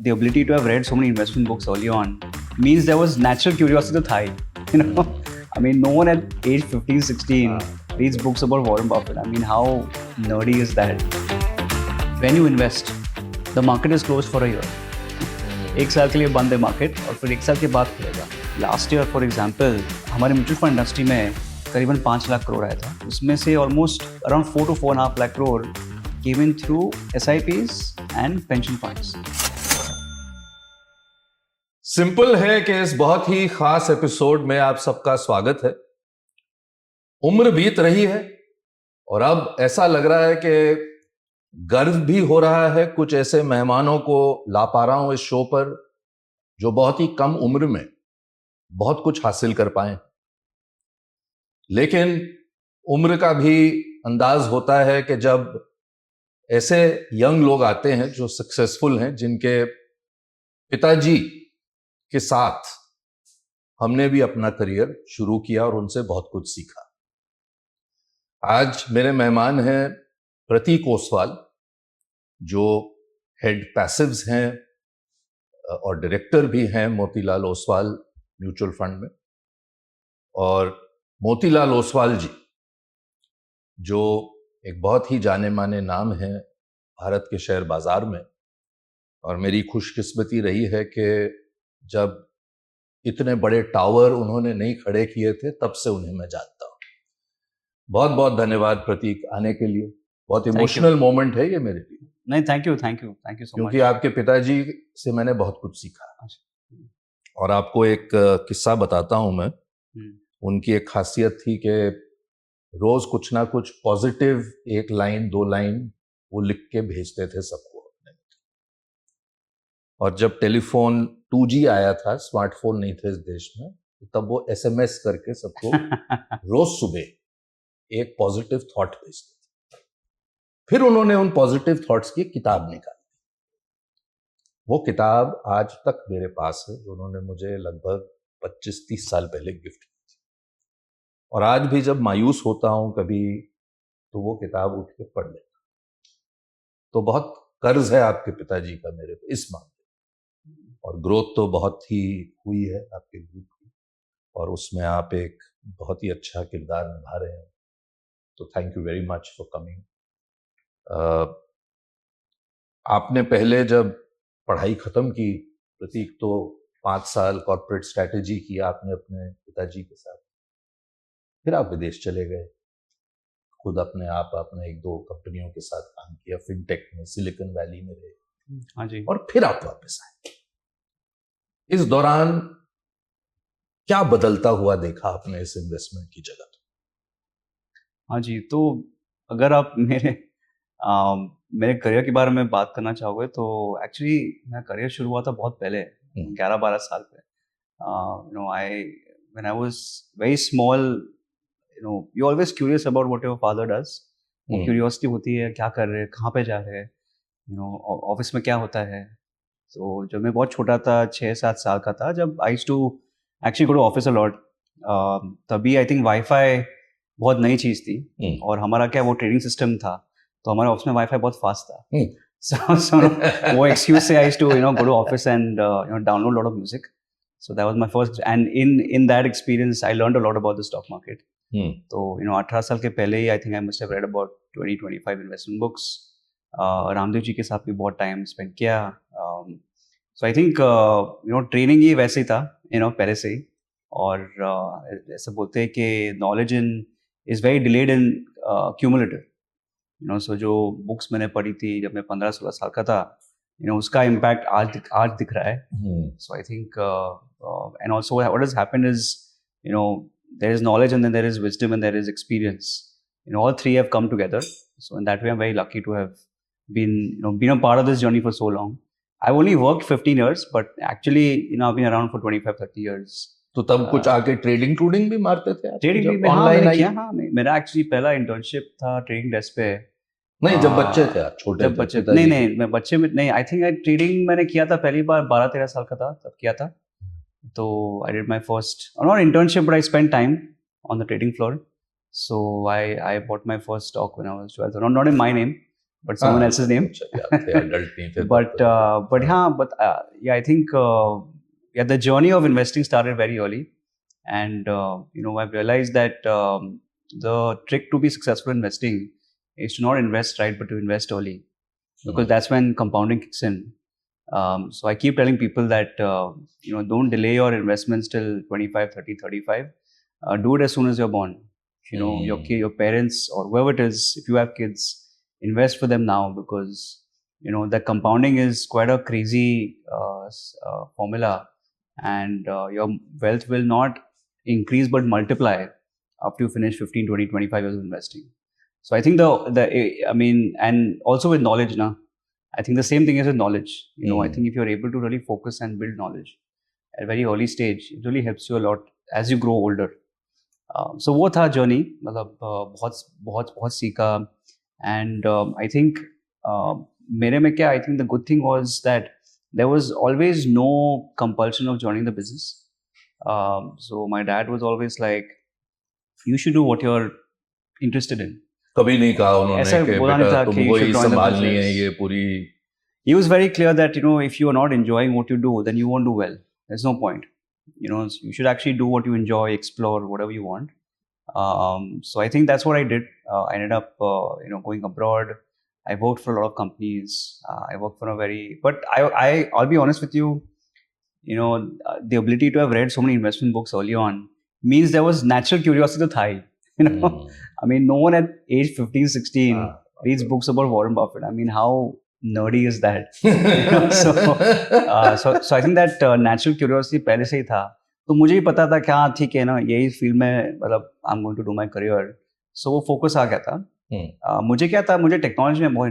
the ability to have read so many investment books early on means there was natural curiosity to thrive. You know, I mean, no one at age 15, 16 reads books about Warren Buffett. I mean, how nerdy is that? When you invest, the market is closed for a year. एक साल के लिए बंद है market और फिर एक साल के बाद खुलेगा. लास्ट ईयर फॉर एग्जांपल हमारे म्यूचुअल फंड इंडस्ट्री में करीबन 5 लाख करोड़ आया था. उसमें से almost around 4 to 4.5 lakh crore came in through SIPs and pension funds. Simple है कि इस बहुत ही खास एपिसोड में आप सबका स्वागत है. उम्र बीत रही है और अब ऐसा लग रहा है कि गर्व भी हो रहा है कुछ ऐसे मेहमानों को ला पा रहा हूं इस शो पर जो बहुत ही कम उम्र में बहुत कुछ हासिल कर पाए. लेकिन उम्र का भी अंदाज होता है कि जब ऐसे यंग लोग आते हैं जो सक्सेसफुल हैं, जिनके पिताजी के साथ हमने भी अपना करियर शुरू किया और उनसे बहुत कुछ सीखा. आज मेरे मेहमान हैं प्रतीक ओसवाल, जो हेड पैसिव्स हैं और डायरेक्टर भी हैं मोतीलाल ओसवाल म्यूचुअल फंड में. और मोतीलाल ओसवाल जी जो एक बहुत ही जाने माने नाम है भारत के शेयर बाजार में, और मेरी खुशकिस्मती रही है कि जब इतने बड़े टावर उन्होंने नहीं खड़े किए थे तब से उन्हें मैं जानता हूं. बहुत बहुत धन्यवाद प्रतीक आने के लिए. बहुत इमोशनल मोमेंट है ये मेरे लिए. नहीं, थैंक यू सो मच. क्योंकि आपके पिताजी से मैंने बहुत कुछ सीखा. और आपको एक किस्सा बताता हूं मैं. उनकी एक खासियत थी कि रोज कुछ ना कुछ पॉजिटिव 1 लाइन 2 लाइन वो लिख के भेजते थे सबको अपने. और जब टेलीफोन 2G आया था, स्मार्टफोन नहीं थे इस देश में, तब वो SMS करके सबको रोज सुबह एक पॉजिटिव थॉट भेजते थे. फिर उन्होंने उन पॉजिटिव थॉट्स की किताब निकाली. वो किताब आज तक मेरे पास है, उन्होंने मुझे लगभग 25-30 साल पहले गिफ्ट की थी. और आज भी जब मायूस होता हूं कभी तो वो किताब उठ के पढ़ लेता. तो बहुत कर्ज है आपके पिताजी का मेरे पे इस मामले. और ग्रोथ तो बहुत ही हुई है आपके ग्रुप की, और उसमें आप एक बहुत ही अच्छा किरदार निभा रहे हैं. तो thank you very much for coming. आपने पहले जब पढ़ाई खत्म की प्रतीक, तो 5 साल कॉर्पोरेट स्ट्रैटेजी किया आपने अपने पिताजी के साथ. फिर आप विदेश चले गए, खुद अपने आप आपने 1-2 कंपनियों के साथ काम किया, फिनटेक में, सिलिकॉन वैली में रहे. हाँ जी. और फिर आप वापस आए. इस दौरान क्या बदलता हुआ देखा आपने इस इन्वेस्टमेंट की जगह? हाँ जी, तो अगर आप मेरे करियर के बारे में बात करना चाहोगे तो एक्चुअली मेरा करियर शुरू हुआ था बहुत पहले, 11-12 साल पे. When I was very small, you're always curious about what your father does. वो क्यूरियोसिटी होती है, क्या कर रहे हैं, कहाँ पे जा रहे हैं, ऑफिस में क्या होता है. तो जब मैं बहुत छोटा था, 6-7 साल का था, जब I used to actually go to office a lot, तभी आई थिंक वाईफाई बहुत नई चीज़ थी. और हमारा क्या वो ट्रेडिंग सिस्टम था, तो हमारे ऑफिस में वाईफाई बहुत फास्ट था. So वो एक्सक्यूज से I used to go to office and download a lot of music. So that was my first, and in that experience I learned a lot about the stock market. तो 18 साल के पहले ही I think I must have read about 20-25 investment books. Ramdev ji के साथ भी बहुत time spend किया. So I think training ही वैसे ही था पहले से ही. और ऐसा बोलते हैं कि knowledge is very delayed in cumulative. So जो बुक्स मैंने पढ़ी थी जब मैं 15-16 साल का था, उसका इम्पैक्ट आज दिख रहा है. So I think and also what has happened is there is knowledge and then there is wisdom and there is experience. All three have come together. So in that way, I'm very lucky to have been a part of this journey for so long. I've only worked 15 years, but actually, I've been around for 25-30 years. तो तब कुछ आके trading भी मारते थे? Trading मैंने किया. हाँ, मेरा एक्चुअली पहला इंटर्नशिप था ट्रेडिंग डेस्क पे. नहीं, जब बच्चे थे आप, छोटे जब बच्चे नहीं, मैं बच्चे में नहीं. आई थिंक ट्रेडिंग मैंने किया था पहली बार 12-13 साल का था, तब किया था. तो I did my first, not internship, but I spent time on the trading floor. So I bought my first stock when I was 12. Not in my name, but someone else's name. adult नहीं थे But yeah, I think the journey of investing started very early, and I've realized that the trick to be successful in investing is to not invest right, but to invest early, because that's when compounding kicks in. So I keep telling people that don't delay your investments till 25, 30, 35. Do it as soon as you're born. Your parents or whoever it is, if you have kids, invest for them now, because the compounding is quite a crazy formula, and your wealth will not increase but multiply after you finish 15, 20, 25 years of investing. So I think and also with knowledge now, I think the same thing is with knowledge. I think if you're able to really focus and build knowledge at a very early stage, it really helps you a lot as you grow older. So वो था journey, मतलब बहुत सीखा, and I think मेरे में क्या, I think the good thing was that there was always no compulsion of joining the business. So my dad was always like, you should do what you're interested in. कभी नहीं कहा उन्होंने कि बेटा तुमको ही संभालनी है ये पूरी. He was very clear that if you are not enjoying what you do, then you won't do well. There's no point. You should actually do what you enjoy, explore whatever you want. So I think that's what I did. I ended up going abroad. I worked for a lot of companies. I worked for but I'll be honest with you. The ability to have read so many investment books early on means there was natural curiosity to thai. I mean, no one at age 15, 16 reads books about Warren Buffett. I mean, how nerdy is that? So I think that natural curiosity पहले से ही था. तो मुझे ही पता था कि हाँ ठीक है ना, यही फील्ड में मतलब I'm going to do my career. So वो फोकस आ गया था. मुझे क्या था, मुझे टेक्नोलॉजी में बहुत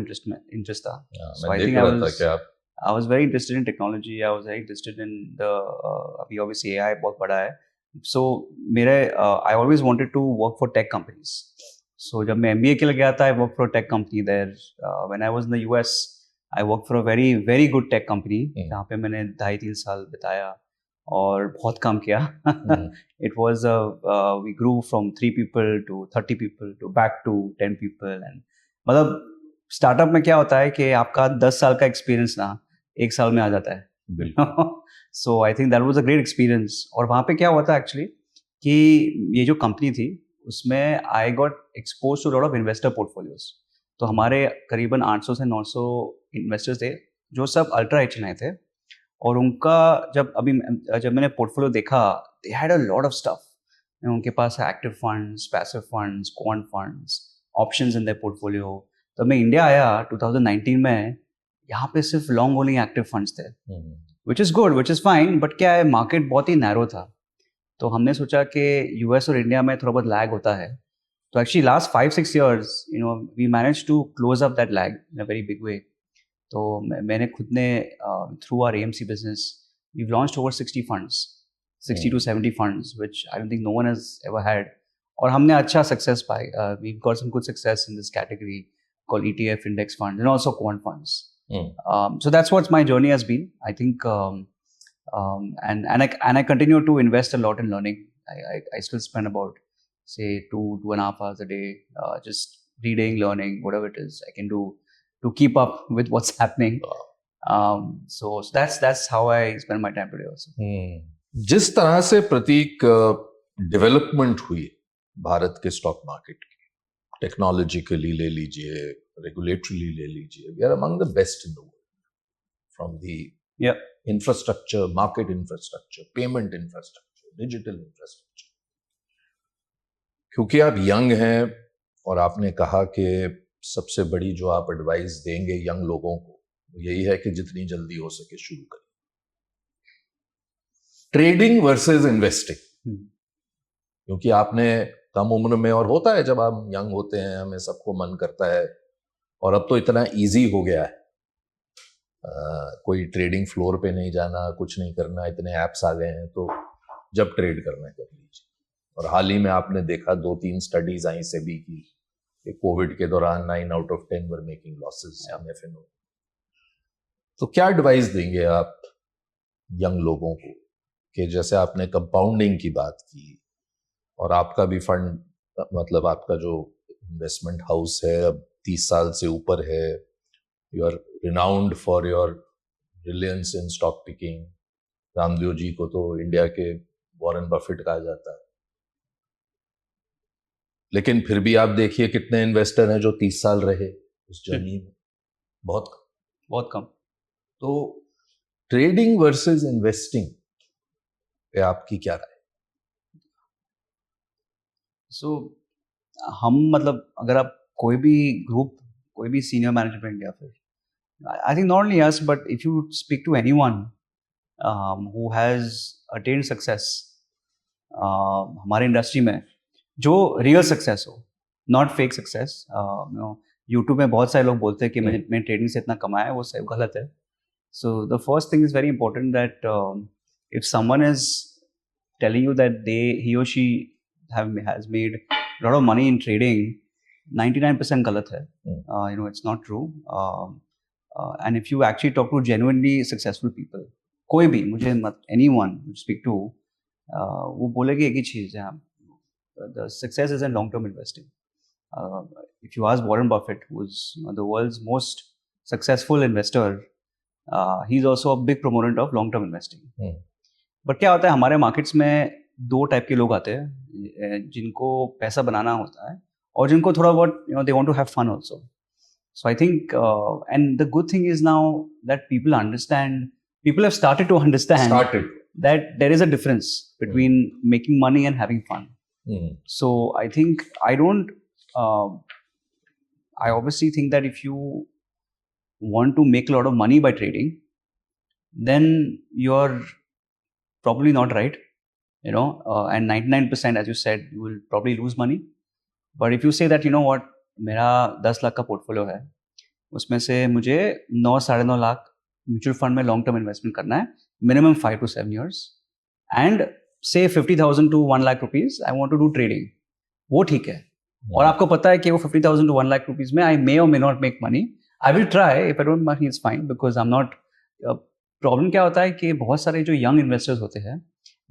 इंटरेस्ट था. So I think I was very interested in technology. I was very interested in अभी obviously AI बहुत बड़ा है. So I always wanted to work for tech companies. So जब मैं MBA के लिए गया था, I worked for a tech company there. When I was in the US, I worked for a very very good tech company. जहाँ पे मैंने 2.5-3 साल बिताया और बहुत काम किया. It was we grew from 3 people to 30 people to back to 10 people, and मतलब स्टार्टअप में क्या होता है कि आपका 10 साल का एक्सपीरियंस ना 1 साल में आ जाता है. So I think that was a great experience. और वहाँ पे क्या हुआ था एक्चुअली कि ये जो कंपनी थी उसमें I got exposed to a lot of investor portfolios. तो हमारे करीबन 800 से 900 इन्वेस्टर्स थे जो सब अल्ट्रा HNI थे, और उनका जब मैंने पोर्टफोलियो देखा, they had a lot of stuff. उनके पास active funds, passive funds, quant funds, options in their portfolio. तो मैं इंडिया आया 2019 में, यहाँ पे सिर्फ लॉन्ग ओनली एक्टिव फंड्स थे, which is good, which is fine, but क्या है, मार्केट बहुत ही नैरो था. तो हमने सोचा कि यूएस और इंडिया में थोड़ा बहुत लैग होता है. तो actually last 5-6 years, we managed to close up that lag in a very big way. तो मैंने खुद ने through our AMC business, we've launched over 60 funds, 60 to 70 funds, which I don't think no one has ever had. और हमने अच्छा success pi. We've got some good success in this category called ETF index funds and also quant funds. So that's what my journey has been. I think, and I continue to invest a lot in learning. I still spend about say 2.5 hours a day, just reading, learning, whatever it is I can do to keep up with what's happening. So that's how I spend my time today also. जिस तरह से प्रतीक development हुई भारत के stock market की, technologically ले लीजिए, रेगुलेटरीली ले लीजिए, we are among the best in the world. From the infrastructure, market infrastructure, payment infrastructure, digital infrastructure. क्योंकि आप यंग हैं और आपने कहा कि सबसे बड़ी जो आप एडवाइस देंगे यंग लोगों को यही है कि जितनी जल्दी हो सके शुरू करें. ट्रेडिंग वर्सेस इन्वेस्टिंग, क्योंकि आपने कम उम्र में, और होता है जब हम यंग होते हैं हमें सबको मन करता है, और अब तो इतना इजी हो गया है, कोई ट्रेडिंग फ्लोर पे नहीं जाना, कुछ नहीं करना, इतने ऐप्स आ गए हैं, तो जब ट्रेड करना है कर लीजिए. और हाल ही में आपने देखा 2-3 स्टडीज आई सेबी की कि कोविड के दौरान 9 out of 10 were making losses on F&O. तो क्या एडवाइस देंगे आप यंग लोगों को कि जैसे आपने कंपाउंडिंग की बात की और आपका भी फंड, मतलब आपका जो इन्वेस्टमेंट हाउस है अब 30 साल से ऊपर है, You are renowned for your brilliance in stock picking. Ramdev ji को तो इंडिया के वॉरेन बफेट कहा जाता है, लेकिन फिर भी आप देखिए कितने इन्वेस्टर हैं जो 30 साल रहे उस जर्नी में, बहुत कम। तो ट्रेडिंग वर्सेस इन्वेस्टिंग पे आपकी क्या राय? सो हम मतलब अगर आप कोई भी ग्रुप, कोई भी सीनियर मैनेजमेंट या फिर I think not only us, but if you speak to anyone who has attained success, हमारे इंडस्ट्री में जो रियल सक्सेस हो, नॉट फेक सक्सेस। यूट्यूब में बहुत सारे लोग बोलते हैं कि मैंने ट्रेडिंग से इतना कमाया, वो सब गलत है। So the first thing is very important that if someone is telling you that he or she has made a lot of money in trading, 99% गलत है। It's not true. And if you actually talk to genuinely successful people, कोई भी, मुझे मत, anyone you speak to, वो बोलेगी एक ही चीज़ है, the success is in long-term investing. If you ask Warren Buffett, who's the world's most successful investor, he's also a big proponent of long-term investing. But क्या होता है हमारे मार्केट्स में, दो टाइप के लोग आते हैं, जिनको पैसा बनाना होता है और जिनको थोड़ा बहुत they want to have fun also. So I think, and the good thing is now that people have started to understand that there is a difference between making money and having fun. So I think I obviously think that if you want to make a lot of money by trading, then you're probably not right, and 99%, as you said, you will probably lose money. But if you say that, what, मेरा 10 लाख का portfolio है, उसमें से मुझे 9-9.5 lakh mutual fund में long term investment करना है, minimum 5 to 7 years, and से 50,000 to 1 lakh rupees I want to do trading, वो ठीक है। और आपको पता है कि वो 50,000 to 1 lakh rupees में आई मे और may not make money, I will try, if I don't make it's fine, because I am not. Problem क्या होता है कि बहुत सारे जो यंग इन्वेस्टर्स होते हैं,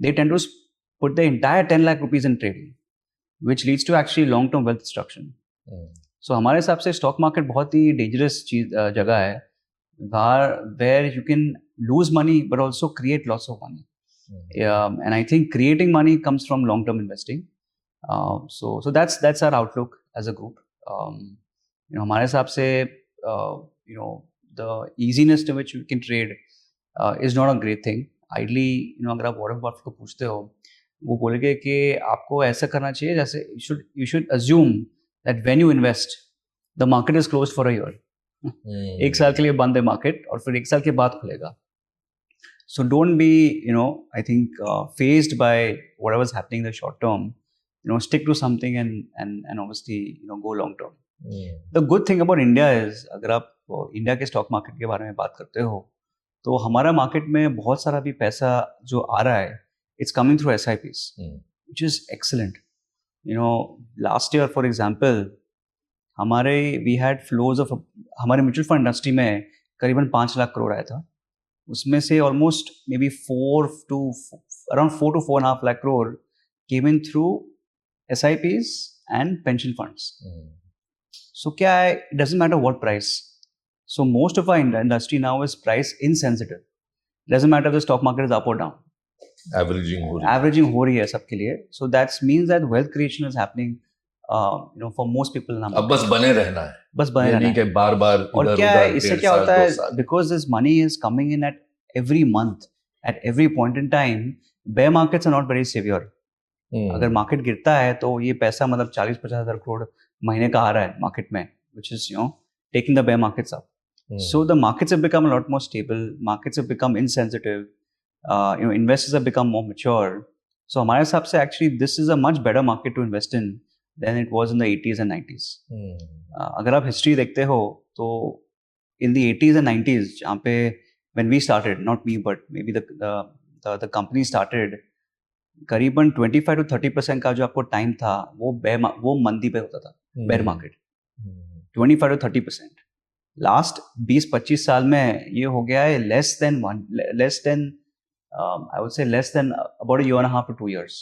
they tend to put the entire 10 lakh rupees in trading, which leads to actually long term wealth destruction. So हमारे हिसाब से स्टॉक मार्केट बहुत ही डेंजरस जगह है, where you can lose money but also create lots of money. And I think creating money comes from long term investing. So that's our outlook as a group. हमारे हिसाब से the easiness to which you can trade is not a great thing. Ideally, अगर आप Warren Buffett को पूछते हो, वो बोलेंगे कि आपको ऐसा करना चाहिए जैसे you should assume that when you invest, the market is closed for a year. एक साल के लिए बंद है मार्केट, और फिर एक साल के बाद खुलेगा. So don't be, I think phased by whatever's happening in the short term. Stick to something and obviously go long term. The good thing about India is, अगर आप इंडिया के स्टॉक मार्केट के बारे में बात करते हो, तो हमारा मार्केट में बहुत सारा भी पैसा जो आ रहा है, it's coming through SIPs, which is excellent. Last year, for example, we had flows of, हमारे म्यूचुअल फंड इंडस्ट्री में करीबन 5 लाख करोड़ आया था. उसमें से almost maybe 4 to 4.5 lakh crore came in through SIPs and pension funds. So क्या है, it doesn't matter what price. So most of our industry now is price insensitive. It doesn't matter if the stock market is up or down. Averaging हो रही है सबके लिए. So that means that wealth creation is happening, for most people. अब बस बने रहना है. बस बने रहना है. के बार-बार और क्या है, इससे क्या होता है, because this money is coming in at every month, at every point in time, bear markets are not very severe. अगर मार्केट गिरता है तो ये पैसा मतलब 40-50 हज़ार करोड़ महीने का आ रहा है मार्केट में, which is taking the bear markets up. So the markets have become a lot more stable. Markets have become insensitive. Investors have become more mature. So हमारे हिसाब से actually this is a much better market to invest in than it was in the 80s and 90s. अगर आप history देखते हो तो in the 80s and 90s, जहाँ पे when we started, not me but maybe the company started, करीबन 25 to 30% का जो आपको टाइम था वो मंदी पे होता था, बेयर मार्केट. 25 to 30%. लास्ट 20-25 साल में ये हो गया है less than I would say less than about a year and a half to 2 years,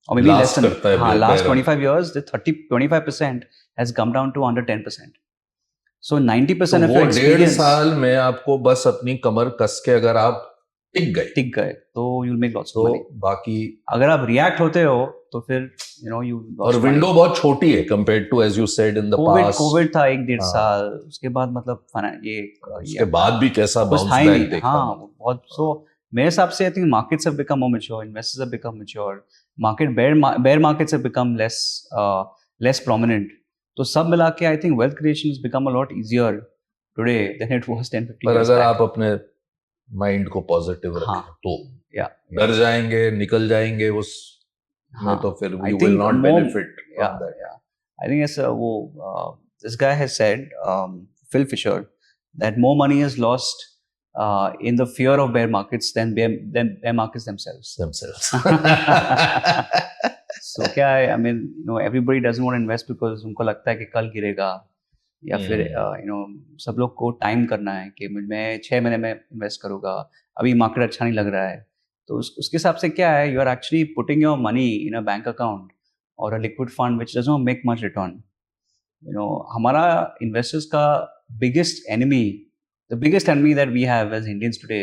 or maybe less than last 25 years. The 25% has come down to under 10%. So 90% तो of वो your 1.5 experience साल में आपको बस अपनी कमर कस के अगर आप टिक गए तो you'll make lots of तो money. बाकी अगर आप react होते हो तो फिर you और lost money. विंडो बहुत छोटी है compared to as you said in the past. Covid था 1-1.5 हाँ। साल, उसके बाद मतलब उसके बाद भी कैसा कुछ बाउंस था ही बैक नहीं। देखा हाँ, हमने। बहुत सो मेरे हिसाब से I think markets have become more mature, investors have become mature, bear markets have become less prominent. तो सब मिला के I think wealth creation has become a lot easier today than it was 10-15 पर years अगर back. आप अपने mind को positive हाँ, रखें तो या डर जाएंगे निकल जाएंगे उस में तो फिर I you will think not more, benefit from yeah, that. yeah. I think it's this guy has said, Phil Fisher, that more money is lost in the fear of bear markets than bear markets themselves. So क्या है, I mean, everybody doesn't want to invest because उनको लगता है कि कल गिरेगा, या फिर सब लोग को टाइम करना है कि मैं 6 महीने में इन्वेस्ट करूँगा, अभी मार्केट अच्छा नहीं लग रहा है। तो उसके हिसाब से क्या है, you are actually putting your money in a bank account और a liquid fund which does not make much return. हमारा इन्वेस्टर्स का biggest enemy, the biggest enemy that we have as Indians today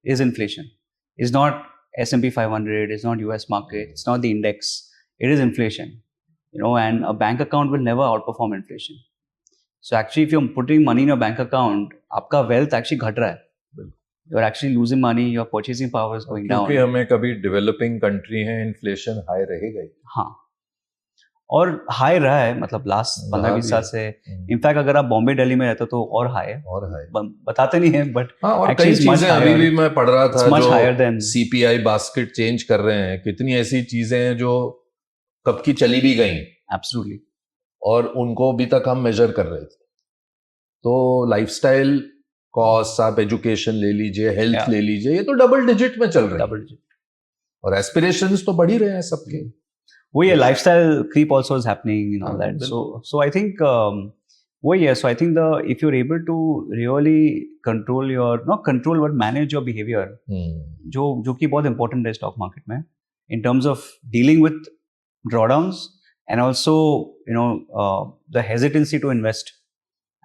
is inflation. Is not S&P 500, it's not US market, it's not the index, it is inflation. And a bank account will never outperform inflation. So actually, if you're putting money in your bank account, आपका wealth actually घट रहा है. You're actually losing money, your purchasing power is going down. क्योंकि हमें कभी developing country है, inflation high रहेगा ही। हाँ, और हाई रहा है, मतलब लास्ट 15-20 साल से। इनफैक्ट अगर आप बॉम्बे दिल्ली में रहते हो तो और हाई है, और हाई बताते नहीं है, बट हाँ, और कई चीजें अभी भी मैं पढ़ रहा था जो CPI बास्केट चेंज कर रहे हैं, कितनी ऐसी चीजें हैं जो कब की चली भी गई। एब्सोल्युटली। और उनको अभी तक हम मेजर कर रहे थे। तो लाइफस्टाइल कॉस्ट, आप एजुकेशन ले लीजिए, हेल्थ ले लीजिए, ये तो डबल डिजिट में चल रहे हैं, और एस्पिरेशंस तो बढ़ ही रहे हैं सबके। वही है, lifestyle creep also is happening in all that. So I think वही है। So I think if you are able to really control your, not control but manage your behaviour, जो कि बहुत इंपॉर्टेंट है स्टॉक मार्केट में, in terms of dealing with drawdowns and also the hesitancy to invest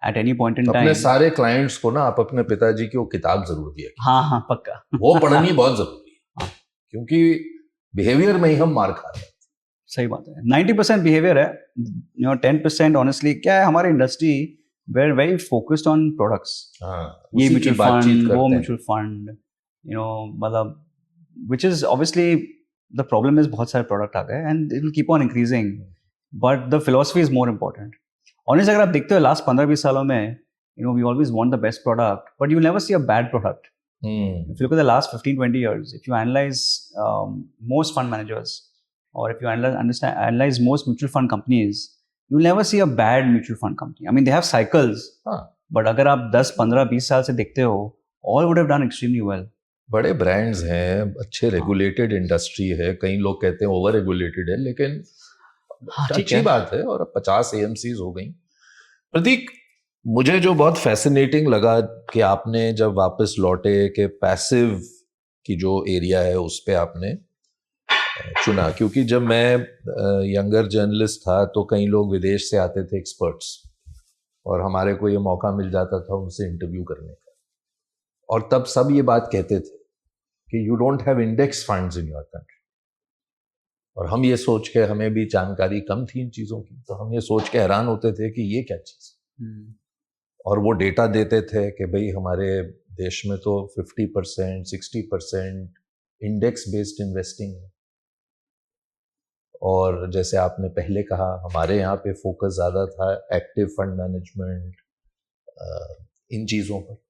at any point in time. अपने सारे clients को ना आप अपने पिताजी की वो किताब जरूर दिया। हाँ, पक्का। वो पढ़नी बहुत जरूरी है, क्योंकि बिहेवियर में ही हम मार खा रहे हैं। सही बात है। 90% बिहेवियर है, 10% ऑनेस्टली क्या है, हमारी industry very focused on products. ये म्यूचुअल फंड, वो म्यूचुअल फंड, मतलब which is obviously the problem is बहुत सारे प्रोडक्ट आ गए and it will keep on increasing, but the philosophy is more important. Honest अगर आप देखते हो लास्ट 15-20 सालों में, we always want the best product, but you never see a bad product. If you look at the last 15-20 years, if you analyze most fund managers, or if you analyze most mutual fund companies, you'll never see a bad mutual fund company. I mean, they have cycles, but अगर आप 10-15-20 साल से देखते हो, all would have done extremely well. बड़े brands हैं, अच्छे regulated industry है, कई लोग कहते हैं ओवर रेगुलेटेड है, लेकिन अच्छी बात है। और 50 AMCs हो गई। प्रतीक, मुझे जो बहुत फैसिनेटिंग लगा कि आपने जब वापस लौटे कि पैसिव की जो एरिया है उस पे आपने चुना, क्योंकि जब मैं यंगर जर्नलिस्ट था तो कई लोग विदेश से आते थे एक्सपर्ट्स, और हमारे को ये मौका मिल जाता था उनसे इंटरव्यू करने का, और तब सब ये बात कहते थे कि you don't have index funds in your country. और हम ये सोच के, हमें भी जानकारी कम थी इन चीज़ों की, तो हम ये सोच के हैरान होते थे कि ये क्या चीज़। और वो डेटा देते थे कि भाई हमारे देश में तो 50%, 60% इंडेक्स बेस्ड इन्वेस्टिंग है, और जैसे आपने पहले कहा हमारे यहाँ पे फोकस ज़्यादा था एक्टिव फंड मैनेजमेंट, इन चीज़ों पर।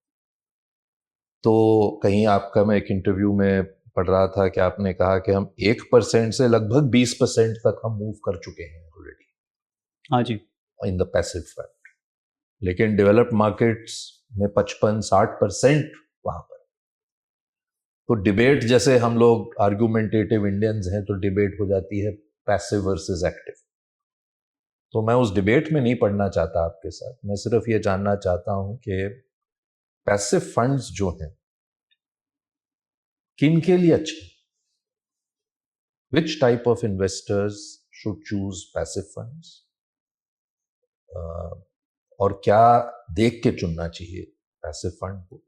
तो कहीं आपका, मैं एक इंटरव्यू में पढ़ रहा था कि आपने कहा कि हम 1% से लगभग 20% तक हम मूव कर चुके हैं ऑलरेडी। हाँ जी, इन द पैसिव फंड, लेकिन डेवलप्ड मार्केट्स में 55-60% वहां पर। तो डिबेट, जैसे हम लोग आर्गुमेंटेटिव इंडियंस हैं, तो डिबेट हो जाती है पैसिव वर्सेस एक्टिव। तो मैं उस डिबेट में नहीं पढ़ना चाहता आपके साथ, मैं सिर्फ ये जानना चाहता हूं कि पैसिव फंड्स जो हैं किन के लिए अच्छे, which type of investors should choose passive funds, और क्या देख के चुनना चाहिए पैसिव फंड को,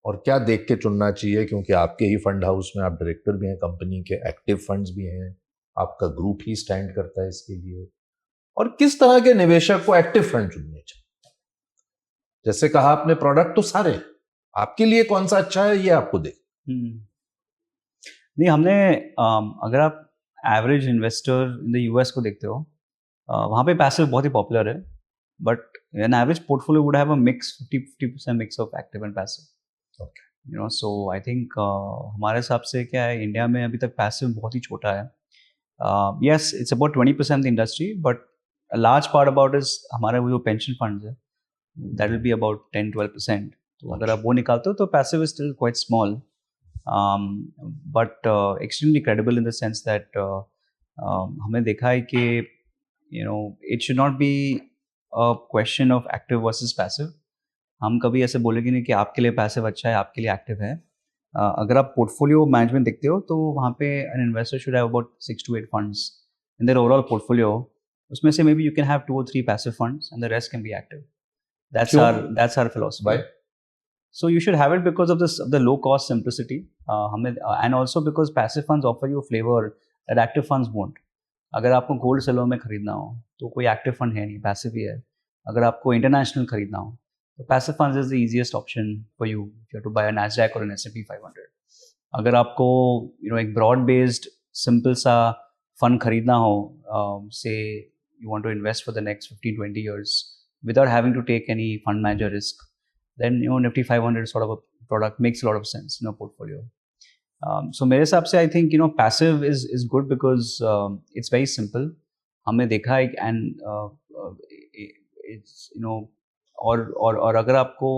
और क्या देख के चुनना चाहिए, क्योंकि आपके ही फंड हाउस में आप डायरेक्टर भी हैं कंपनी के, एक्टिव फंड्स भी हैं, आपका ग्रुप ही स्टैंड करता है इसके लिए, और किस तरह के निवेशक को एक्टिव फंड चुनने चाहिए? जैसे कहा आपने, प्रोडक्ट तो सारे हैं, आपके लिए कौन सा अच्छा है ये आपको देख। नहीं, हमने अगर आप average investor in the US को देखते हो, वहाँ पे पैसिव बहुत ही पॉपुलर है, but an average portfolio would have a mix 50% mix of active and passive, you know. So I think हमारे हिसाब से क्या है, इंडिया में अभी तक पैसिव बहुत ही छोटा है. Yes, it's about 20% the industry, but a large part about is हमारे वो जो पेंशन फंड्स है, that will be about 10-12%. तो अगर आप वो निकालते हो तो passive is still quite small, but extremely credible in the sense that हमने देखा है कि you know it should not be a question of active versus passive. हम कभी ऐसे बोलेंगे नहीं कि आपके लिए पैसिव अच्छा है, आपके लिए एक्टिव है. अगर आप पोर्टफोलियो मैनेजमेंट देखते हो तो वहाँ पे an investor should have about 6 to 8 funds in their overall portfolio. उसमें से maybe you can have 2 or 3 passive funds and the rest can be active. That's our philosophy. Why? So you should have it because of the low cost simplicity, and also because passive funds offer you a flavor that active funds won't. अगर आपको gold silver में खरीदना हो तो कोई active fund है नहीं, passive ही है. अगर आपको इंटरनेशनल खरीदना हो तो passive funds is the easiest option for you if you to buy a Nasdaq और एन S&P 500. अगर आपको एक ब्रॉड बेस्ड सिंपल सा फंड खरीदना हो, से you want to invest for the next 15-20 years without having to take any fund manager risk, then Nifty 500 sort of a product makes a lot of sense in a portfolio. So मेरे हिसाब से I think passive is good because it's very simple. हमने देखा है and it's और अगर आपको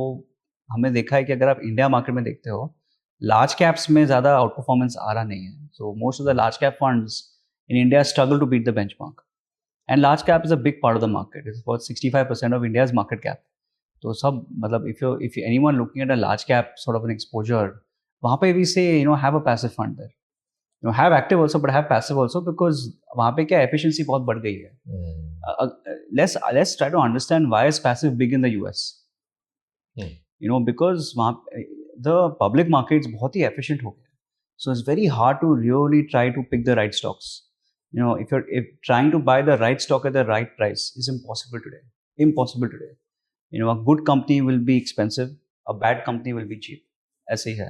हमने देखा है कि अगर आप इंडिया मार्केट में देखते हो, लार्ज कैप्स में ज़्यादा आउट परफॉर्मेंस आ रहा नहीं है. So most of the large cap funds in India struggle to beat the benchmark. And large cap is a big part of the market. It's about 65% of India's market cap. तो सब मतलब if anyone looking at a large cap sort of an exposure, वहाँ पे we say have a passive fund there. Have active also, but have passive also, because वहाँ पे क्या efficiency बहुत बढ़ गई है. Let's try to understand why is passive big in the US. Because वहाँ the public markets बहुत ही efficient हो गए. So it's very hard to really try to pick the right stocks. If trying to buy the right stock at the right price is impossible today. A good company will be expensive, a bad company will be cheap. ऐसे ही है.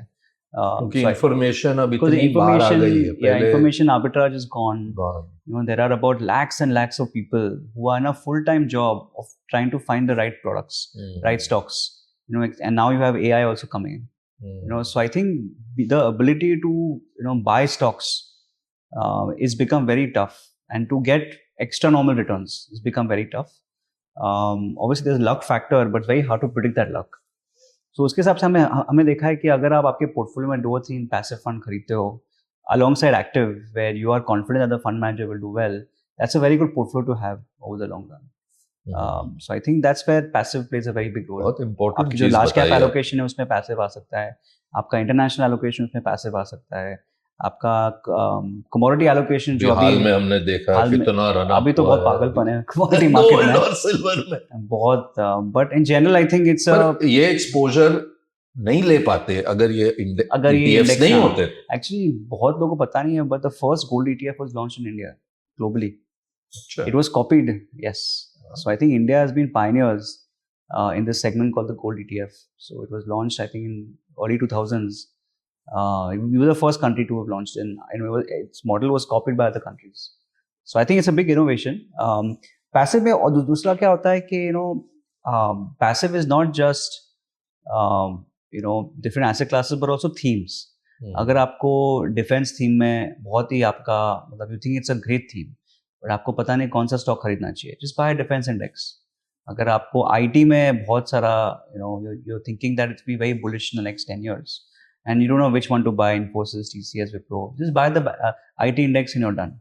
क्योंकि information अब इतनी बाहर आ गई है. Yeah, information arbitrage is gone. There are about lakhs and lakhs of people who are in a full-time job of trying to find the right products, right stocks. And now you have AI also coming in. So I think the ability to buy stocks is become very tough, and to get extra normal returns has become very tough. Obviously there's a luck factor, but very hard to predict that luck. So उसके हिसाब से हमें देखा है कि अगर आप आपके पोर्टफोलियो में 2 or 3 पैसिव फंड खरीदते हो alongside active, where you are confident that the fund manager will do well, that's a very good portfolio to have over the long run. So I think that's where passive plays a very big role. बहुत important आपकी जो large cap allocation है उसमें passive आ सकता है, आपका international allocation उसमें passive आ सकता है, आपका कमोडिटी एलोकेशन जो अभी में हमने देखा कितना रन अभी तो बहुत पागलपन है कमोडिटी मार्केट में, सिल्वर में बहुत. But in general I think it's ये एक्सपोजर नहीं ले पाते अगर ये ETFs नहीं होते. एक्चुअली बहुत लोगों को पता नहीं है, but the first gold ETF was launched in India globally. It was copied, yes. So I think India has been pioneers in this segment called the gold ETF. So it was launched, I think, in early 2000s. We were the first country to have launched, and its model was copied by other countries. So I think it's a big innovation. Passive में और दूसरा क्या होता है कि passive is not just different asset classes but also themes. अगर आपको defence theme में बहुत ही आपका मतलब you think it's a great theme, but आपको पता नहीं कौन सा स्टॉक खरीदना चाहिए, जस्ट बाय डिफेंस इंडेक्स. अगर आपको आईटी में बहुत सारा you're thinking that it's be very bullish in the next 10 years and you don't know which one to buy, Infosys, TCS, Wipro, just buy the IT index and you're done.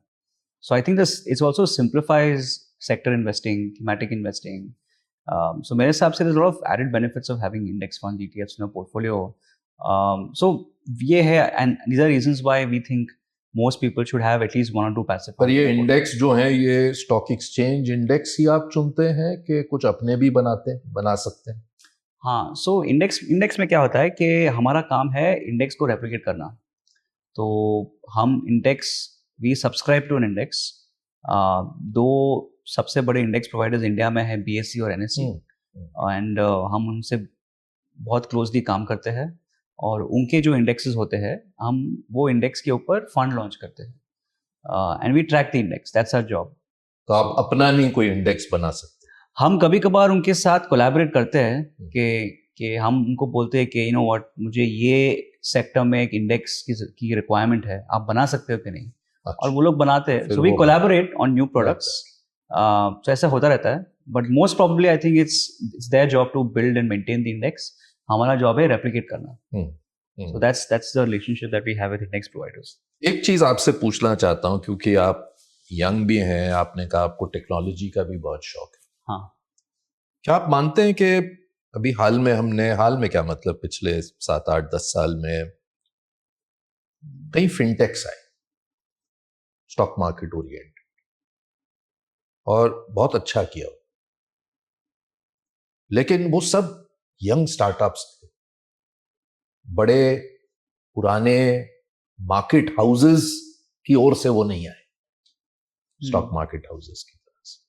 So I think it also simplifies sector investing, thematic investing. So मेरे हिसाब से there's a lot of added benefits of having index funds, ETFs in a portfolio. So ये है, and these are reasons why we think most people should have at least 1 or 2 passive पर funds. ये index जो है ये stock exchange index ही आप चुनते हैं कि कुछ अपने भी बना सकते हैं? हाँ, सो इंडेक्स में क्या होता है कि हमारा काम है इंडेक्स को रेप्लिकेट करना. तो हम index we subscribe to an index. दो सबसे बड़े इंडेक्स प्रोवाइडर्स इंडिया में है BSE और NSE, एंड हम उनसे बहुत क्लोजली काम करते हैं और उनके जो इंडेक्सेस होते हैं हम वो इंडेक्स के ऊपर फंड लॉन्च करते हैं and we track the index. That's our job. तो आप अपना नहीं कोई इंडेक्स बना सकते? हम कभी कभार उनके साथ कोलैबोरेट करते हैं कि हम उनको बोलते हैं कि यू नो व्हाट, मुझे ये सेक्टर में एक इंडेक्स की रिक्वायरमेंट है, आप बना सकते हो कि नहीं. और वो लोग बनाते हैं. So we collaborate on new products. तो ऐसा होता रहता है. But most probably I think it's their job to build and maintain the index. हमारा जॉब है रेप्लिकेट करना. So that's the relationship that we have with index providers. एक चीज आपसे पूछना चाहता हूँ, क्योंकि आप यंग भी हैं, आपने कहा आपको टेक्नोलॉजी का भी बहुत शौक है. हाँ. क्या आप मानते हैं कि अभी हाल में क्या मतलब पिछले 7-8-10 साल में कई फिनटेक्स आए, स्टॉक मार्केट ओरिएंटेड, और बहुत अच्छा किया, लेकिन वो सब यंग स्टार्टअप्स थे. बड़े पुराने मार्केट हाउसेस की ओर से वो नहीं आए, स्टॉक मार्केट हाउसेस की तरह से.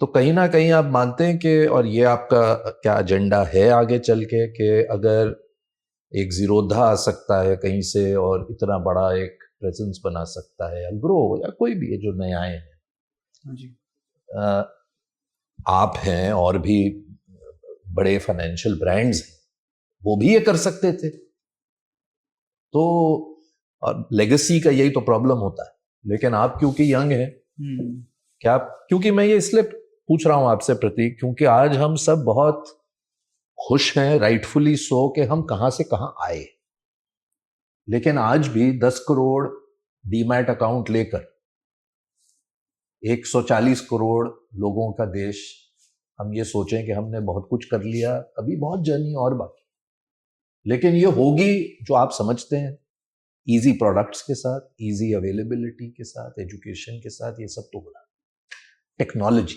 तो कहीं ना कहीं आप मानते हैं कि, और ये आपका क्या एजेंडा है आगे चल के, कि अगर एक जीरोधा आ सकता है कहीं से और इतना बड़ा एक प्रेजेंस बना सकता है, या ग्रो, या कोई भी है जो नए आए हैं जी. आप हैं और भी बड़े फाइनेंशियल ब्रांड्स हैं, वो भी ये कर सकते थे. तो लेगेसी का यही तो प्रॉब्लम होता है. लेकिन आप क्योंकि यंग हैं, क्या क्योंकि मैं ये इसलिए पूछ रहा हूं आपसे प्रतीक, क्योंकि आज हम सब बहुत खुश हैं, राइटफुली सो, कि हम कहां से कहां आए. लेकिन आज भी 10 करोड़ डीमैट अकाउंट लेकर 140 करोड़ लोगों का देश, हम ये सोचें कि हमने बहुत कुछ कर लिया, अभी बहुत जर्नी और बाकी. लेकिन ये होगी जो आप समझते हैं, इजी प्रोडक्ट्स के साथ, इजी अवेलेबिलिटी के साथ, एजुकेशन के साथ, ये सब तो होगा. टेक्नोलॉजी,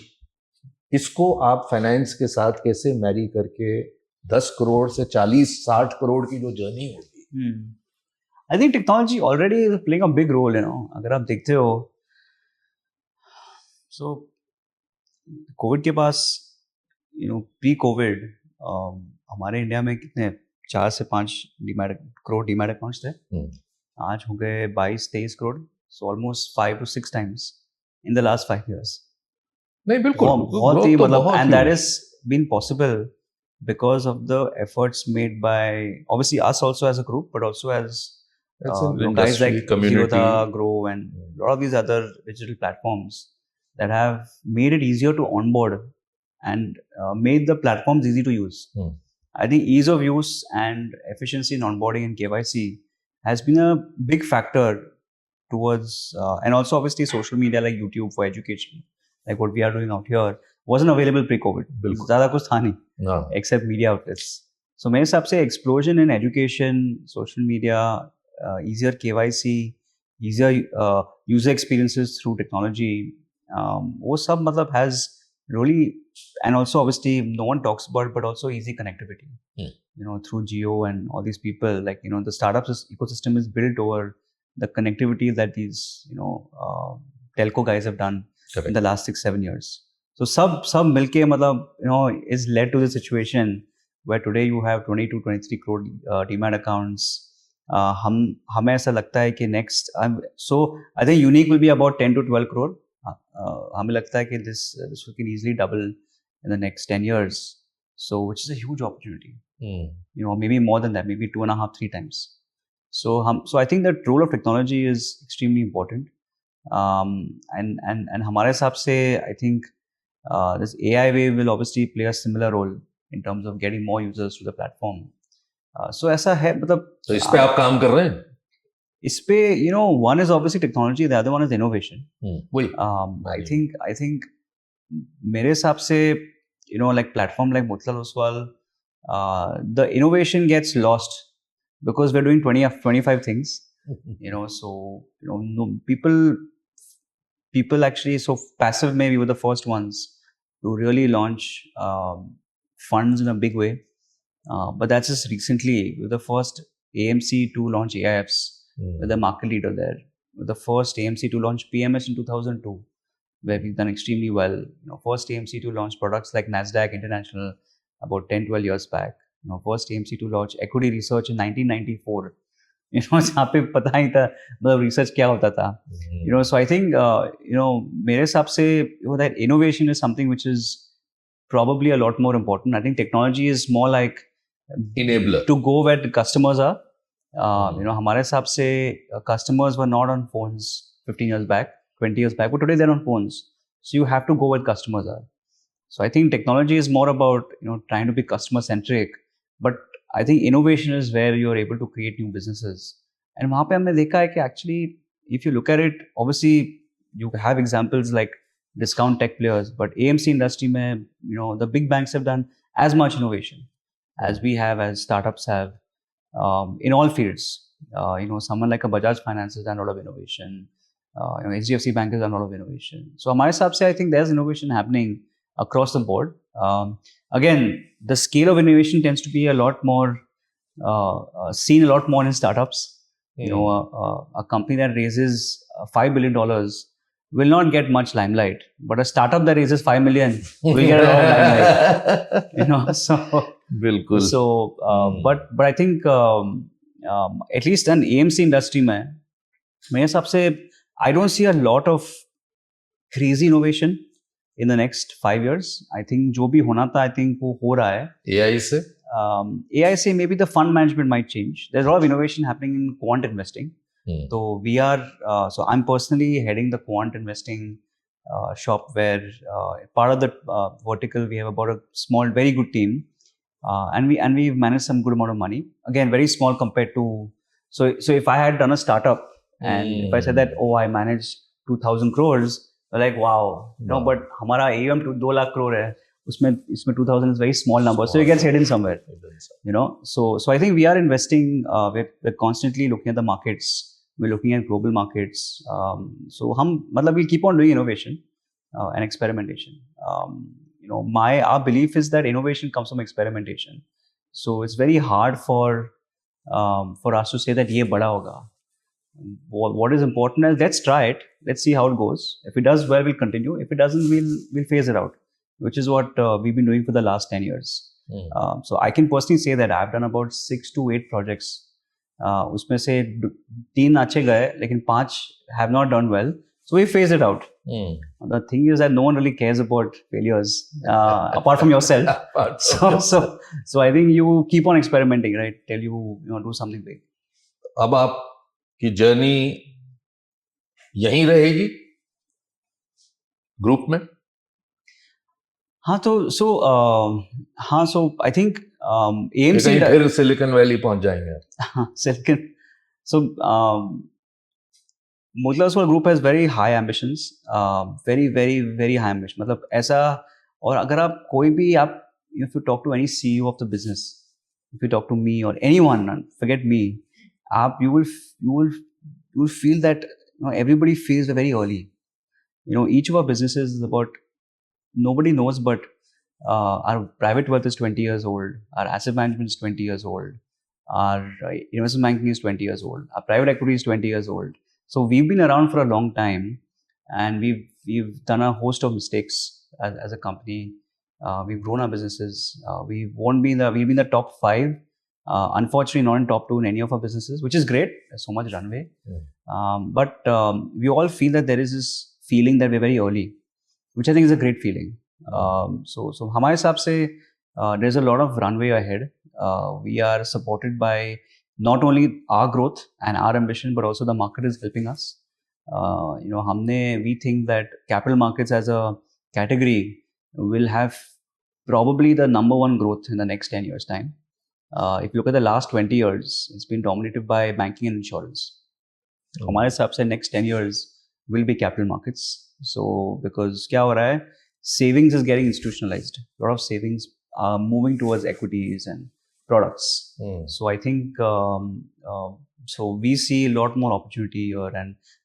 इसको आप फाइनेंस के साथ कैसे मैरी करके 10 करोड़ से 40-60 करोड़ की जो जर्नी होगी. I think technology already is playing a big role. अगर आप देखते हो, सो कोविड के पास, प्री कोविड हमारे इंडिया में कितने 4 से 5 करोड़ डीमैट अकाउंट्स थे. आज हो गए 22-23 crore. So almost 5 to 6 times in the last 5 years. नहीं, बिल्कुल बहुत ही मतलब, and that is been possible because of the efforts made by obviously us also as a group, but also as guys like Zerodha, Grow, and a lot of these other digital platforms that have made it easier to onboard and made the platforms easy to use. I think ease of use and efficiency in onboarding and KYC has been a big factor towards, and also obviously social media like YouTube for education, like what we are doing out here, wasn't available pre-COVID. ज़्यादा कुछ था नहीं, except media outlets. So मेरे हिसाब से explosion in education, social media, easier KYC, easier user experiences through technology, वो सब मतलब has really, and also obviously no one talks about, but also easy connectivity. Through Jio and all these people, like the startups ecosystem is built over the connectivity that these telco guys have done in the last 6-7 years. So सब मिलके मतलब is led to the situation where today you have 22-23 crore demat accounts. हमें ऐसा लगता है कि next, so I think unique will be about 10 to 12 crore. हमें लगता है कि this can easily double in the next 10 years. So which is a huge opportunity. Maybe more than that, maybe 2.5-3 times. So I think that role of technology is extremely important. And हमारे हिसाब से I think this AI wave will obviously play a similar role in terms of getting more users to the platform. So ऐसा है मतलब. तो इस पे आप काम कर रहे हैं? इस पे one is obviously technology, the other one is innovation. वही. I think मेरे हिसाब से like platform like Motilal Oswal, the innovation gets lost because we're doing 20 or 25 things. So no, people actually, so passive maybe were the first ones to really launch funds in a big way. But that's just recently. We were the first AMC to launch AIFs. We're the market leader there. We're the first AMC to launch PMS in 2002, where we've done extremely well. First AMC to launch products like Nasdaq International about 10, 12 years back. First AMC to launch equity research in 1994. जहाँ पे पता ही था मतलब research क्या होता था. So I think मेरे हिसाब से that innovation is something which is probably a lot more important. I think technology is more like enabler to go where the customers are. हमारे हिसाब से customers were not on phones 15 years back, 20 years back, but today they're on phones. So you have to go where customers are. So I think technology is more about trying to be customer centric, but I think innovation is where you're able to create new businesses. And वहाँ पे हमने देखा है कि actually, if you look at it, obviously you have examples like discount tech players, but AMC industry में, the big banks have done as much innovation as we have, as startups have, in all fields. Someone like a Bajaj Finance has done a lot of innovation. HDFC Bank has done a lot of innovation. So हमारे हिसाब से I think there's innovation happening across the board. Again, the scale of innovation tends to be a lot more seen a lot more in startups. A company that raises $5 billion will not get much limelight, but a startup that raises 5 million will get a lot of limelight. So बिल्कुल. So, but I think at least in AMC industry में मेरे हिसाब से I don't see a lot of crazy innovation in the next 5 years. I think जो भी होना था, I think वो हो रहा है. AI से? AI से maybe the fund management might change. There's a lot of innovation happening in quant investing. So we are, so I'm personally heading the quant investing shop, where part of the vertical we have about a small, very good team, and we've managed some good amount of money. Again, very small compared to. So if I had done a startup and if I said that, oh, I managed 2,000 crores, they're like, wow, but हमारा AUM 2 lakh crore है, इसमें 2,000 is very small number, so it gets hidden somewhere. So I think we are investing. We're constantly looking at the markets. We're looking at global markets. So we keep on doing innovation and experimentation. Our belief is that innovation comes from experimentation. So it's very hard for us to say that ये बड़ा होगा. What is important is let's try it. Let's see how it goes. If it does well, we'll continue. If it doesn't, we'll phase it out, which is what we've been doing for the last 10 years. So I can personally say that I've done about 6 to 8 projects. उसमें से 3 अच्छे गए, लेकिन 5 have not done well. So we phase it out. The thing is that no one really cares about failures apart from yourself. So I think you keep on experimenting, right? Till you do something big. अब आपकी journey यहीं रहेगी group में? हाँ तो so I think AMC फिर silicon valley पहुंच जाएंगे. Silicon. So Motilal Oswal Group has very high ambitions, very very very high ambition. मतलब ऐसा, और अगर आप कोई भी if you talk to any CEO of the business, if you talk to me or anyone, forget me, you will feel that everybody feels very early. Each of our businesses is about, nobody knows, but our private wealth is 20 years old, our asset management is 20 years old, our investment banking is 20 years old, our private equity is 20 years old. So we've been around for a long time, and we've done a host of mistakes as a company. We've grown our businesses. We've been in the top 5. Unfortunately, not in top 2 in any of our businesses, which is great. There's so much runway. But we all feel that there is this feeling that we're very early, which I think is a great feeling. So हमारे हिसाब से there's a lot of runway ahead. We are supported by not only our growth and our ambition, but also the market is helping us. We think that capital markets as a category will have probably the number 1 growth in the next 10 years time. If you look at the last 20 years, it's been dominated by banking and insurance. हमारे हिसाब से next 10 years will be capital markets. So because क्या हो रहा है, savings is getting institutionalized. A lot of savings are moving towards equities and products. So I think So we see a lot more opportunity here,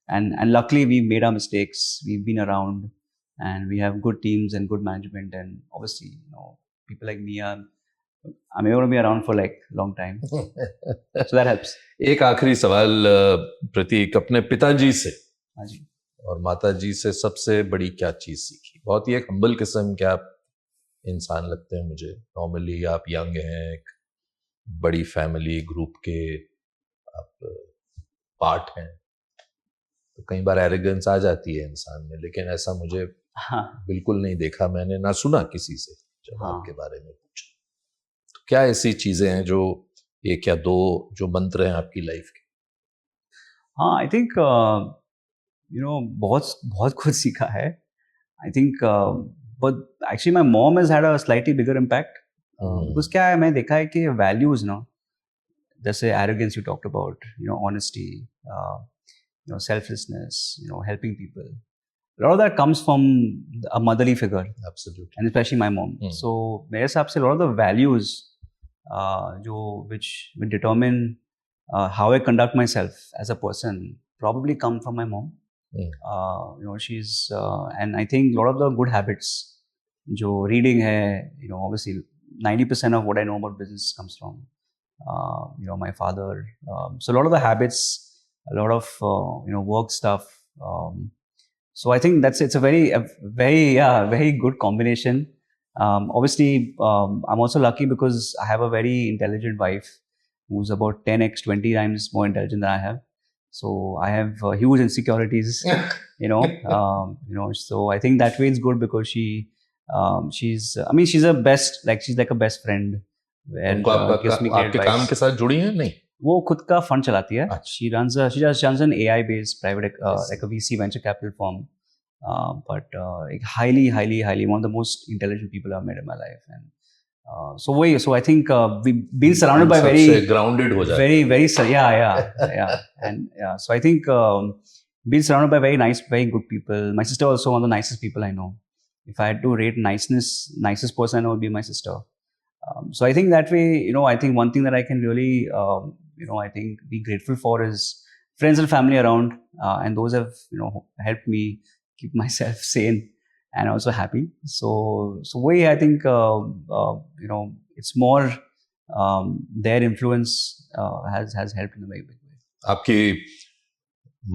and luckily we made our mistakes. We've been around, and we have good teams and good management, and obviously, people like me are. I'm going to be around for like long time, so that helps. एक आखिरी सवाल प्रतीक, अपने पिताजी से हाँ जी और माताजी से सबसे बड़ी क्या चीज सीखी? बहुत ही एक हम्बल किस्म के आप इंसान लगते हैं मुझे। नॉर्मली आप यंग हैं, एक बड़ी फैमिली ग्रुप के आप पार्ट हैं, तो कई बार एरोगेंस आ जाती है इंसान में, लेकिन ऐसा मुझे बिल्कुल नहीं देखा मैंने, ना सुना किसी से जब आपके बारे में पूछा। तो क्या ऐसी चीजें हैं जो एक या दो जो मंत्र हैं आपकी लाइफ के? हाँ, आई थिंक बहुत बहुत कुछ सीखा है। I think but actually my mom has had a slightly bigger impact. Because क्या है, मैं देखा है कि वैल्यूज जैसे arrogance you talked about, honesty, selflessness, helping people. A lot of that comes from a motherly figure. Absolutely. And especially my mom. So, मेरे हिसाब से a lot of the values which will determine how I conduct myself as a person probably come from my mom. She's and I think a lot of the good habits, जो reading है, obviously 90% of what I know about business comes from my father. So a lot of the habits, a lot of work stuff. So I think it's a very good combination. Obviously, I'm also lucky because I have a very intelligent wife who's about 10x, 20 times more intelligent than I have. So I have huge insecurities, So I think that way it's good because she's a best, she's like a best friend. आपके काम के साथ जुड़ी हैं? नहीं, वो खुद का फंड चलाती है. She runs an AI based private like a VC venture capital firm, but highly one of the most intelligent people I've met in my life. And so I think we've been surrounded by very grounded हो जाते, very and so I think being surrounded by very good people. My sister also one of the nicest people I know. If I had to rate nicest person I know would be my sister. So I think that way, I think one thing that I can really, I think be grateful for is friends and family around, and those have, helped me keep myself sane and also happy. So I think, it's more their influence has helped in a very big way. आपकी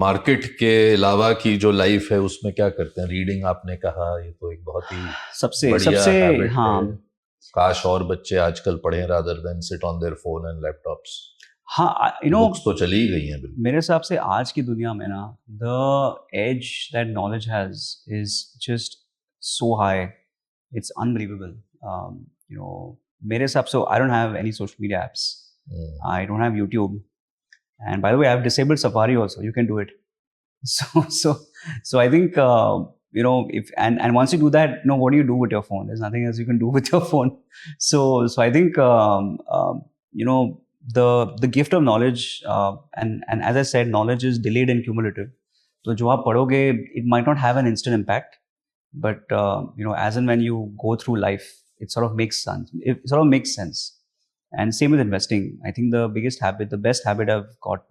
market के अलावा की जो life है उसमें क्या करते हैं? रीडिंग आपने कहा, ये तो एक बहुत ही सबसे हाँ, काश और बच्चे आजकल पढ़ें rather than sit on their phone and laptops. हाँ, बुक्स तो चली ही गई हैं बिल्कुल। मेरे हिसाब से आज की दुनिया में the edge that knowledge has is just so high, it's unbelievable. मेरे हिसाब से I don't have any social media apps. I don't have YouTube, and by the way, I have disabled Safari also. You can do it. So I think if and once you do that, what do you do with your phone? There's nothing else you can do with your phone. So I think the gift of knowledge, and as I said, knowledge is delayed and cumulative. So जो आप पढ़ोगे, it might not have an instant impact, but as and when you go through life, it sort of makes sense. It sort of makes sense. And same with investing. I think the best habit I've got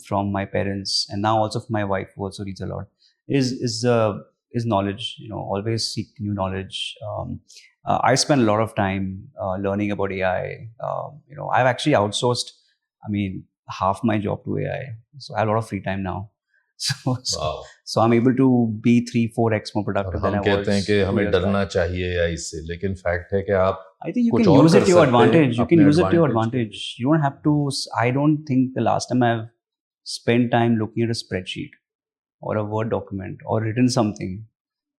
from my parents, and now also from my wife, who also reads a lot, is knowledge. Always seek new knowledge. I spend a lot of time learning about AI. I've actually outsourced, half my job to AI, so I have a lot of free time now. So I'm able to be 3-4x more productive than I was. कहते हैं कि हमें डरना चाहिए AI से, लेकिन fact है कि आप I think you can use it to your advantage. You can use it to your advantage. You don't have to. I don't think the last time I've spent time looking at a spreadsheet or a Word document or written something.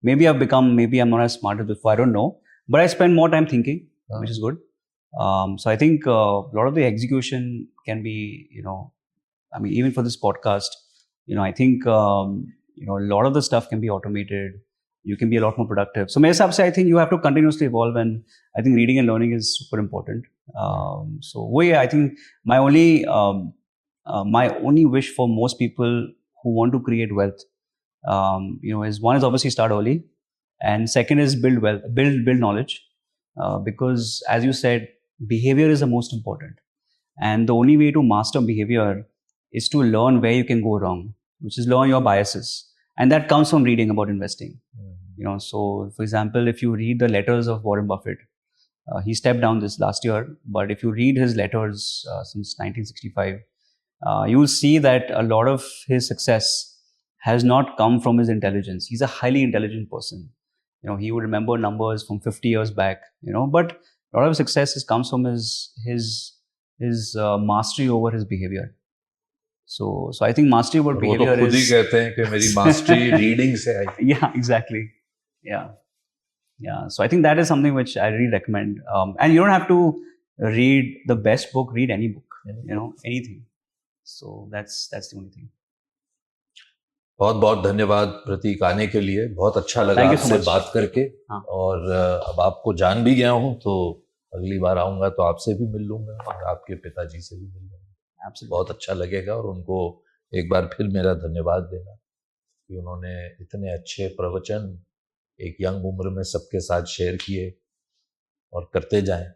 Maybe I'm not as smart as before. I don't know. But I spend more time thinking, which is good. So I think a lot of the execution can be, even for this podcast, I think, a lot of the stuff can be automated. You can be a lot more productive. So, I think you have to continuously evolve, and I think reading and learning is super important. I think my only wish for most people who want to create wealth, is one is obviously start early, and second is build wealth, build knowledge, because as you said, behavior is the most important. And the only way to master behavior is to learn where you can go wrong, which is learn your biases. And that comes from reading about investing. So for example, if you read the letters of Warren Buffett, he stepped down this last year, but if you read his letters since 1965, you will see that a lot of his success has not come from his intelligence. He's a highly intelligent person. He would remember numbers from 50 years back, but a lot of success comes from his mastery over his behavior. So I think mastery over behavior वो तो खुद ही कहते हैं कि मेरी mastery reading से आई. Yeah, exactly. Yeah. So I think that is something which I really recommend. And you don't have to read the best book. Read any book. Anything. So that's the only thing. बहुत बहुत धन्यवाद प्रतीक आने के लिए. बहुत अच्छा लगा आपसे बात करके. और अब आपको जान भी गया हूँ, तो अगली बार आऊंगा तो आपसे भी मिल लूंगा और आपके पिताजी से भी मिल लूंगा. बहुत अच्छा लगेगा. और उनको एक बार फिर मेरा धन्यवाद देना कि उन्होंने इतने अच्छे प्रवचन एक यंग उम्र में सबके साथ शेयर किए और करते जाएं.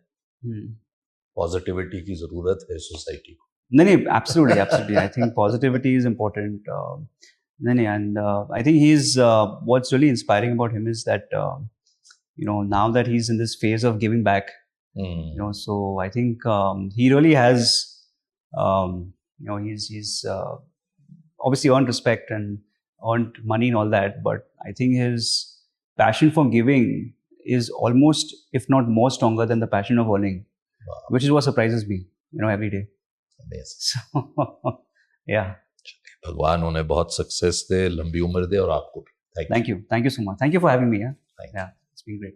पॉजिटिविटी की जरूरत है सोसाइटी को. नहीं, absolutely. I think positivity is important. And I think he's what's really inspiring about him is that now that he's in this phase of giving back, so I think he really has he's obviously earned respect and earned money and all that, but I think his passion for giving is almost, if not more stronger than the passion of earning. Wow. Which is what surprises me, every day. Amazing. So, yeah. भगवान उन्हें बहुत success दे, लंबी उम्र दे और आपको भी. Thank you so much. Thank you for having me. Yeah, it's been great.